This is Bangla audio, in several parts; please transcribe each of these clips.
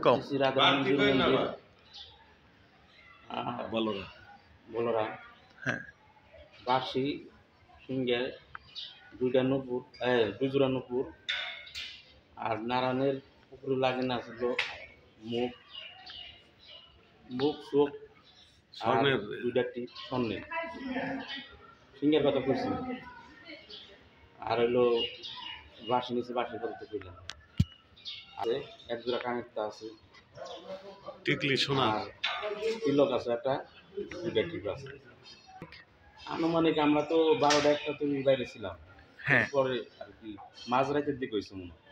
কম শ্রী রাধা মন্দির মন্দির বলরা হ্যাঁ বাঁশি সিংহের দুইটা নূপুর দুজোড়া নূপুর আর নারায়ণের উপরে লাগিয়ে আসছিল মুখ মুখ চোখ আর দুইটা টিপ স্বর্ণের সিংহের কথা বলছি আর হইলো বাঁশি নিচে বাঁশির কথা কইলাম আর এক জোড়া কানেরটা আছে টিকলি সোনা আর তিলক আছে একটা দুইটা টিপ আছে আনুমানিক আমরা তো 12টা-1টা তৈরি বাইরে ছিলাম হ্যাঁ পরে আর কি মাঝরাতের দিকে হয়েছে মনে হয়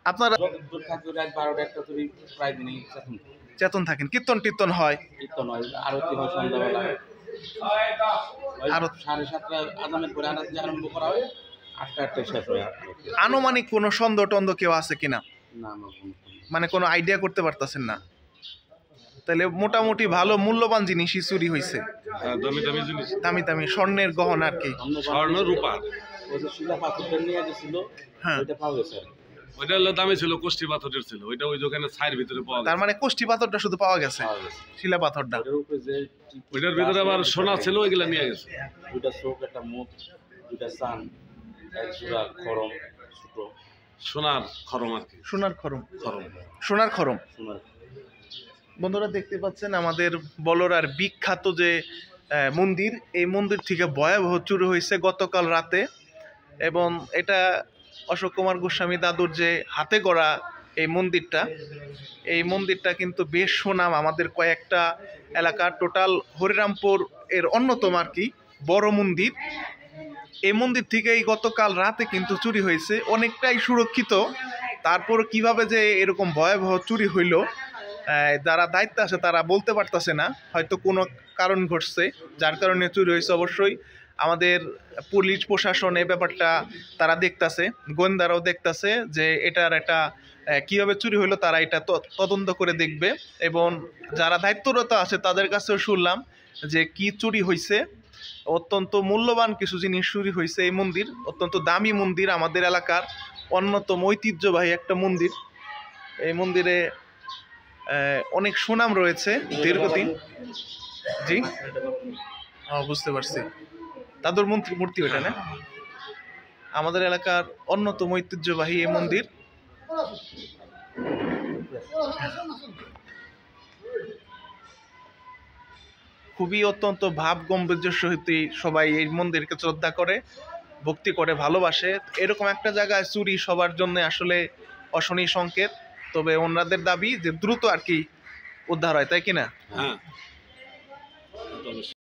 আপনারা দূর থাকতে রাত 12টা-1টা তৈরি প্রায় দিনই চেতন থাকেন, কীর্তন টীর্তন হয়, কীর্তন হয়, আরতি হয় সন্ধ্যাবেলা, আরো 7:30 আজানের পরে আরতি আরম্ভ করা হয়, 8টা শেষ হয়। আনুমানিক কোনো সন্দেহ টন্দ কেউ আছে কিনা, না মানে কোনো আইডিয়া করতে পারতেছেন না? তাহলে মোটামুটি ভালো মূল্যবান জিনিসই চুরি হয়েছে, দামি দামি জিনিস, দামি দামি স্বর্ণের গহনা আর কি, স্বর্ণ রূপা। ওই যে শিলা পাথরটা নিয়ে গেছিল, হ্যাঁ ওইটা পাওয়া গেছে। ওইটা হলো দামি ছিল, কোষ্ঠী পাথরের ছিল, ওইটা ওই দোকানে ছাইয়ের ভিতরে পাওয়া গেছে। তার মানে কোষ্ঠী পাথরটা শুধু পাওয়া গেছে, শিলা পাথরটা। ওইটার ভিতরে আবার সোনা ছিল, ওইগুলা নিয়ে গেছে। দুইটা চোখ, একটা মুখ, দুইটা চান, এক জোড়া খরম, ছোট সোনার খরম আর কি, সোনার খরম, খরম, সোনার খরম। সোনার। বন্ধুরা দেখতে পাচ্ছেন আমাদের বলরার বিখ্যাত যে মন্দির, এই মন্দির থেকে ভয়াবহ চুরি হয়েছে গতকাল রাতে, এবং এটা অশোক কুমার গোস্বামী দাদুর যে হাতে গড়া এই মন্দিরটা কিন্তু বেশ সুনাম আমাদের কয়েকটা এলাকা, টোটাল হরিরামপুর এর অন্যতম আর কি বড় মন্দির। এই মন্দির থেকেই গতকাল রাতে কিন্তু চুরি হয়েছে, অনেকটাই সুরক্ষিত, তারপর কিভাবে যে এরকম ভয়াবহ চুরি হইল যারা দায়িত্বে আছে তারা বলতে পারতেছে না, হয়তো কোনো কারণ ঘটছে যার কারণে চুরি হয়েছে। অবশ্যই আমাদের পুলিশ প্রশাসন এই ব্যাপারটা তারা দেখতেছে, গোয়েন্দারাও দেখতেছে যে এটার একটা কীভাবে চুরি হইলো, তারা এটা তদন্ত করে দেখবে, এবং যারা দায়িত্বরত আছে তাদের কাছেও শুনলাম যে কি চুরি হয়েছে। অত্যন্ত মূল্যবান কিছু জিনিস চুরি হয়েছে। এই মন্দির অত্যন্ত দামি মন্দির, আমাদের এলাকার অন্যতম ঐতিহ্যবাহী একটা মন্দির। এই মন্দিরে অনেক সুনাম রয়েছে দীর্ঘদিন। জি বুঝতে পারছি, দাদুর মূর্তি ওটা না, আমাদের এলাকার অন্যতম ঐতিহ্যবাহী এই মন্দির। খুবই অত্যন্ত ভাব গম্ভীর্যের সহিত সবাই এই মন্দিরকে শ্রদ্ধা করে, ভক্তি করে, ভালোবাসে। এরকম একটা জায়গায় চুরি সবার জন্য আসলে অশনি সংকেত, তবে ওনাদের দাবি যে দ্রুত আর কি উদ্ধার হয়, তাই কিনা? হ্যাঁ।